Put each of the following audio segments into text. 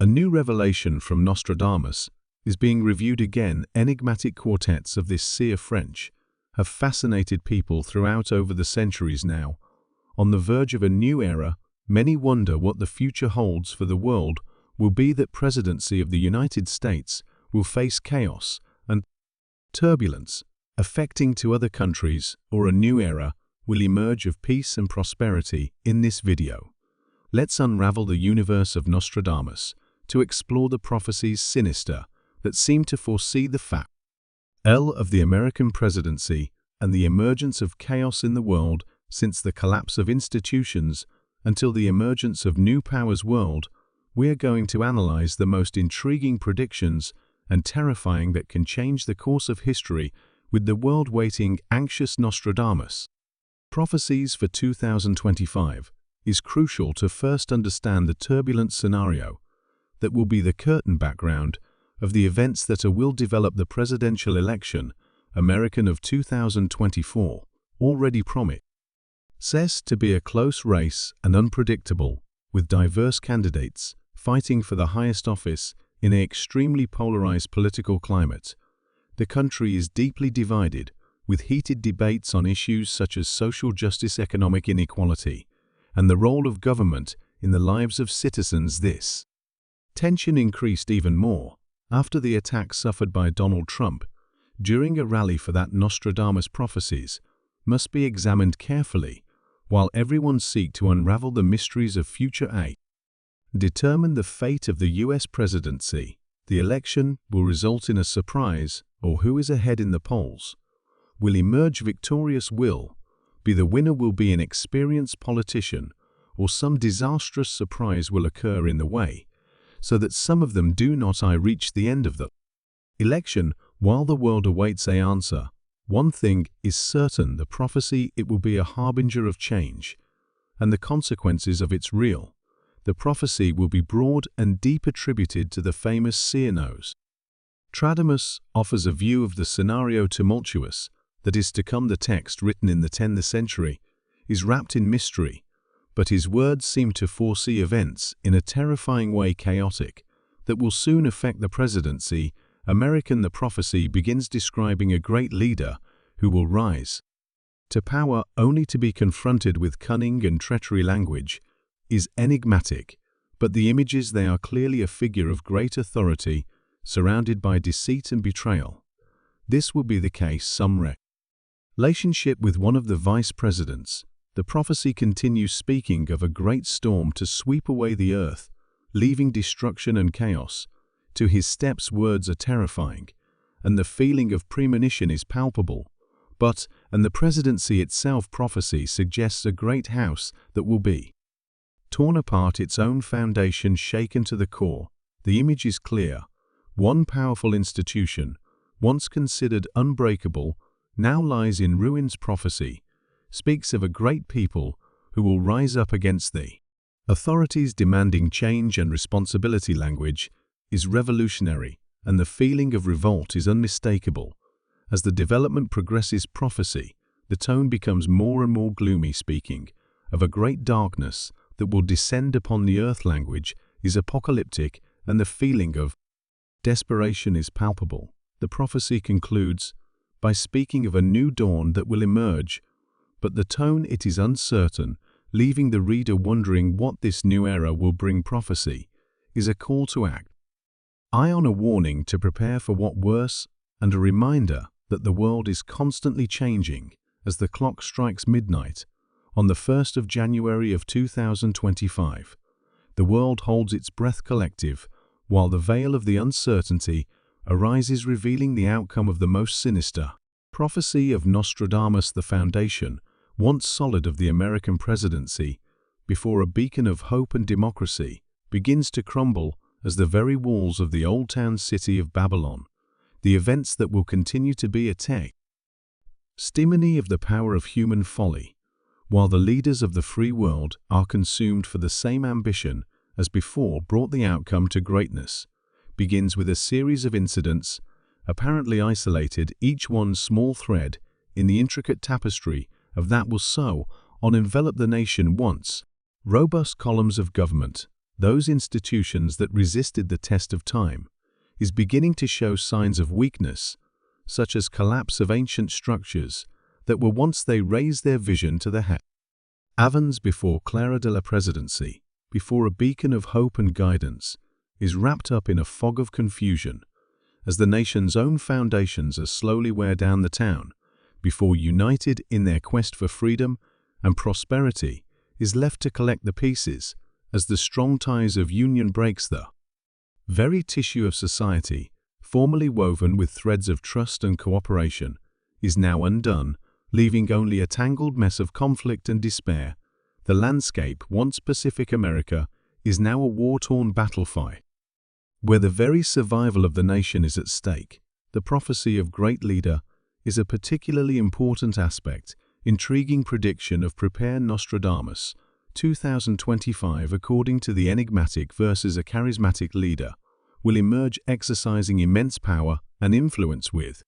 A new revelation from Nostradamus is being reviewed again. Enigmatic quartets of this seer French have fascinated people throughout over the centuries now. On the verge of a new era, many wonder what the future holds for the world. Will be that presidency of the United States will face chaos and turbulence affecting to other countries, or a new era will emerge of peace and prosperity. In this video, let's unravel the universe of Nostradamus to explore the prophecies sinister that seem to foresee the fact of the American presidency and the emergence of chaos in the world since the collapse of institutions until the emergence of new powers world. We are going to analyze the most intriguing predictions and terrifying that can change the course of history with the world waiting anxious. Nostradamus prophecies for 2025 is crucial to first understand the turbulent scenario that will be the curtain background of the events that will develop the presidential election American of 2024, already promises to be a close race and unpredictable, with diverse candidates fighting for the highest office in an extremely polarized political climate. The country is deeply divided, with heated debates on issues such as social justice, economic inequality, and the role of government in the lives of citizens. This tension increased even more after the attack suffered by Donald Trump during a rally. For that, Nostradamus prophecies must be examined carefully while everyone seeks to unravel the mysteries of future determine the fate of the U.S. presidency. The election will result in a surprise, or who is ahead in the polls will emerge victorious. Will be the winner will be an experienced politician, or some disastrous surprise will occur in the way, so that some of them do not reach the end of the election. While the world awaits an answer, one thing is certain: the prophecy, it will be a harbinger of change, and the consequences of its real. The prophecy will be broad and deep, attributed to the famous seer Nostradamus offers a view of the scenario tumultuous that is to come. The text, written in the 10th century, is wrapped in mystery, but his words seem to foresee events in a terrifying way, chaotic, that will soon affect the presidency American. The prophecy begins describing a great leader who will rise to power only to be confronted with cunning and treachery. Language is enigmatic, but the images, they are clearly a figure of great authority surrounded by deceit and betrayal. This will be the case some relationship with one of the vice presidents. The prophecy continues, speaking of a great storm to sweep away the earth, leaving destruction and chaos. To his steps, words are terrifying, and the feeling of premonition is palpable. And the presidency itself, prophecy suggests a great house that will be torn apart, its own foundation shaken to the core. The image is clear. One powerful institution, once considered unbreakable, now lies in ruins. Prophecy speaks of a great people who will rise up against the authorities, demanding change and responsibility. Language is revolutionary, and the feeling of revolt is unmistakable. As the development progresses, prophecy, the tone becomes more and more gloomy, speaking of a great darkness that will descend upon the earth. Language is apocalyptic, and the feeling of desperation is palpable. The prophecy concludes by speaking of a new dawn that will emerge, but the tone, it is uncertain, leaving the reader wondering what this new era will bring. Prophecy is a call to act, on a warning to prepare for what worse, and a reminder that the world is constantly changing. As the clock strikes midnight on the 1st of January of 2025, the world holds its breath collective, while the veil of the uncertainty arises, revealing the outcome of the most sinister prophecy of Nostradamus. The foundation, once solid, of the American presidency, before a beacon of hope and democracy, begins to crumble as the very walls of the old town city of Babylon. The events that will continue to be a testimony of the power of human folly, while the leaders of the free world are consumed for the same ambition as before brought the outcome to greatness, begins with a series of incidents, apparently isolated, each one small thread in the intricate tapestry of that will so on envelop the nation. Once robust columns of government, those institutions that resisted the test of time, is beginning to show signs of weakness, such as collapse of ancient structures that were once they raised their vision to the heavens before Clara de la Presidency, before a beacon of hope and guidance, is wrapped up in a fog of confusion, as the nation's own foundations are slowly wear down the town, before united in their quest for freedom and prosperity is left to collect the pieces, as the strong ties of union breaks the very tissue of society, formerly woven with threads of trust and cooperation, is now undone, leaving only a tangled mess of conflict and despair. The landscape, once Pacific America, is now a war-torn battlefield, where the very survival of the nation is at stake. The prophecy of great leader is a particularly important aspect. Intriguing prediction of Prepare Nostradamus 2025, according to the enigmatic versus a charismatic leader, will emerge exercising immense power and influence with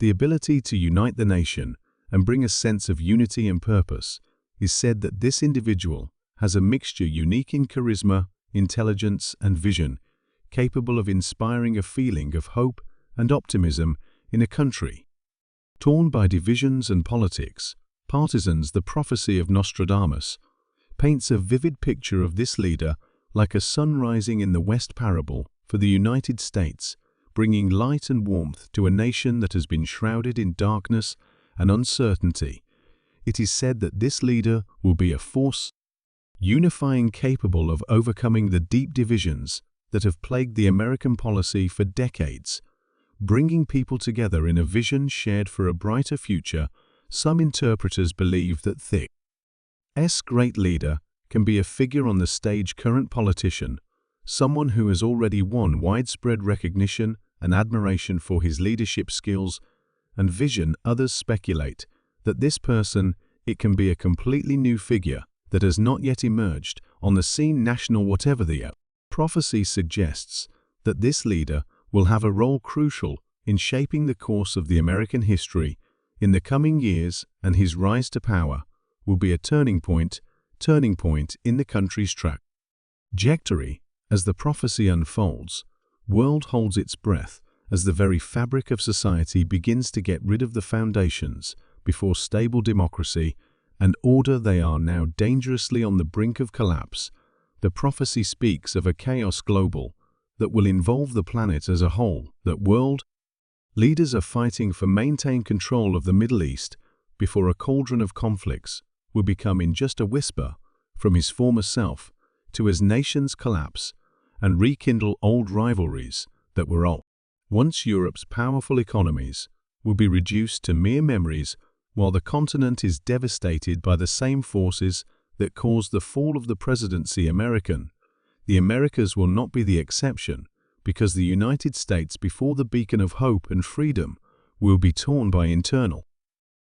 the ability to unite the nation and bring a sense of unity and purpose. Is said that this individual has a mixture unique in charisma, intelligence, and vision, capable of inspiring a feeling of hope and optimism in a country torn by divisions and politics. Partisans. The prophecy of Nostradamus paints a vivid picture of this leader like a sun rising in the west parable for the United States, bringing light and warmth to a nation that has been shrouded in darkness and uncertainty. It is said that this leader will be a force unifying, capable of overcoming the deep divisions that have plagued the American policy for decades, bringing people together in a vision shared for a brighter future. Some interpreters believe that this great leader can be a figure on the stage, current politician, someone who has already won widespread recognition and admiration for his leadership skills and vision. Others speculate that this person, it can be a completely new figure that has not yet emerged on the scene national. Whatever the prophecy suggests that this leader will have a role crucial in shaping the course of the American history in the coming years, and his rise to power will be a turning point in the country's trajectory. As the prophecy unfolds, world holds its breath as the very fabric of society begins to get rid of the foundations before stable democracy and order. They are now dangerously on the brink of collapse. The prophecy speaks of a chaos global that will involve the planet as a whole, that world leaders are fighting for maintain control of the Middle East before a cauldron of conflicts will become in just a whisper from his former self, to as nations collapse and rekindle old rivalries that were old. Once Europe's powerful economies will be reduced to mere memories, while the continent is devastated by the same forces that caused the fall of the presidency American. The Americas will not be the exception, because the United States, before the beacon of hope and freedom, will be torn by internal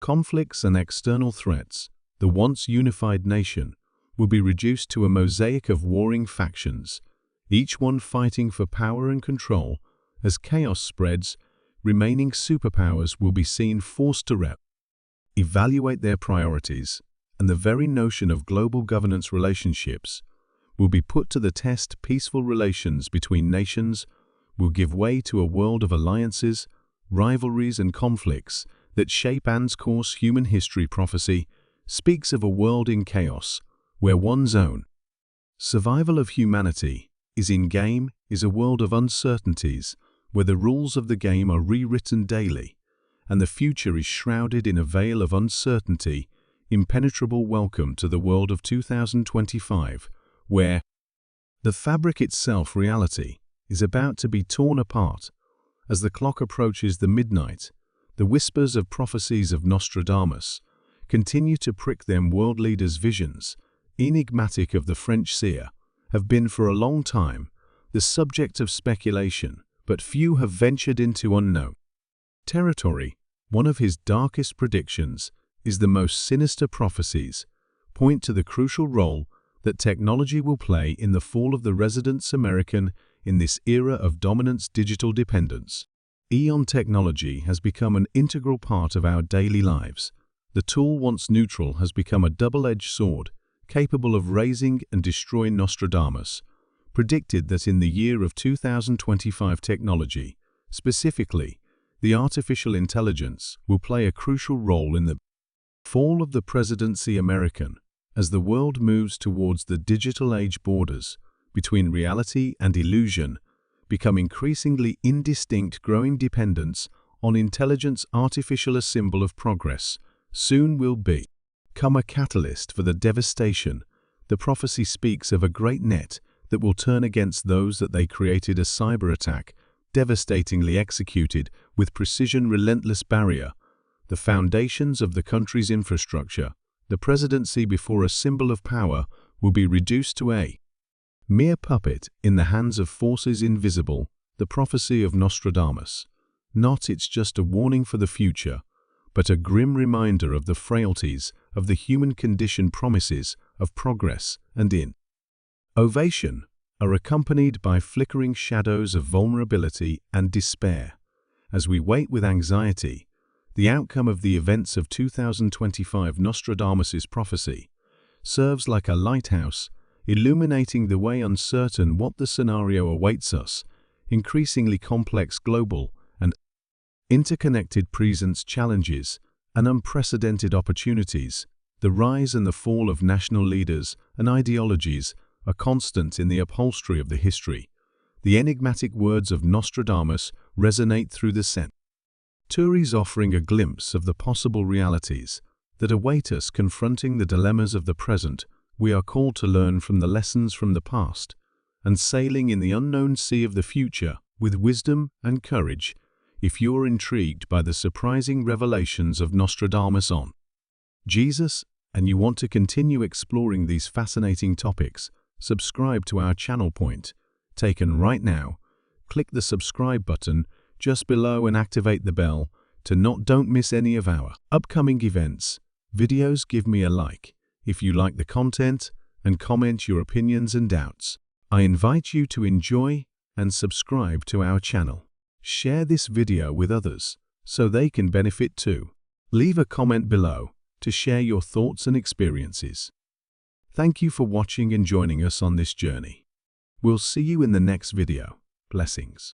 conflicts and external threats. The once unified nation will be reduced to a mosaic of warring factions, each one fighting for power and control. As chaos spreads, remaining superpowers will be seen forced to evaluate their priorities, and the very notion of global governance relationships will be put to the test. Peaceful relations between nations will give way to a world of alliances, rivalries, and conflicts that shape Anne's course. Human history prophecy speaks of a world in chaos, where one's own survival of humanity is in game, is a world of uncertainties, where the rules of the game are rewritten daily, and the future is shrouded in a veil of uncertainty. Impenetrable. Welcome to the world of 2025, where the fabric itself, reality, is about to be torn apart. As the clock approaches the midnight, the whispers of prophecies of Nostradamus continue to prick them. World leaders' visions, enigmatic of the French seer, have been for a long time the subject of speculation, but few have ventured into unknown territory. One of his darkest predictions is the most sinister prophecies point to the crucial role that technology will play in the fall of the residents American in this era of dominance. Digital dependence. Eon technology has become an integral part of our daily lives. The tool, once neutral, has become a double-edged sword, capable of raising and destroying. Nostradamus predicted that in the year of 2025 technology, specifically, the artificial intelligence will play a crucial role in the fall of the presidency American as the world moves towards the digital age. Borders between reality and illusion become increasingly indistinct, growing dependence on intelligence. Artificial, a symbol of progress, soon will become a catalyst for the devastation. The prophecy speaks of a great net that will turn against those that they created, a cyber attack, devastatingly executed with precision, relentless barrier, the foundations of the country's infrastructure. The presidency, before a symbol of power, will be reduced to a mere puppet in the hands of forces invisible. The prophecy of Nostradamus. Not it's just a warning for the future, but a grim reminder of the frailties of the human condition. Promises of progress and innovation are accompanied by flickering shadows of vulnerability and despair. As we wait with anxiety the outcome of the events of 2025, Nostradamus's prophecy serves like a lighthouse, illuminating the way. Uncertain what the scenario awaits us, increasingly complex global and interconnected presents challenges and unprecedented opportunities. The rise and the fall of national leaders and ideologies are constant in the upholstery of the history. The enigmatic words of Nostradamus resonate through the centuries, offering a glimpse of the possible realities that await us. Confronting the dilemmas of the present, we are called to learn from the lessons from the past and sailing in the unknown sea of the future with wisdom and courage. If you're intrigued by the surprising revelations of Nostradamus on Jesus and you want to continue exploring these fascinating topics, subscribe to our channel. Point taken right now. Click the subscribe button just below and activate the bell to don't miss any of our upcoming events. Videos. Give me a like if you like the content and comment your opinions and doubts. I invite you to enjoy and subscribe to our channel. Share this video with others so they can benefit too. Leave a comment below to share your thoughts and experiences. Thank you for watching and joining us on this journey. We'll see you in the next video. Blessings.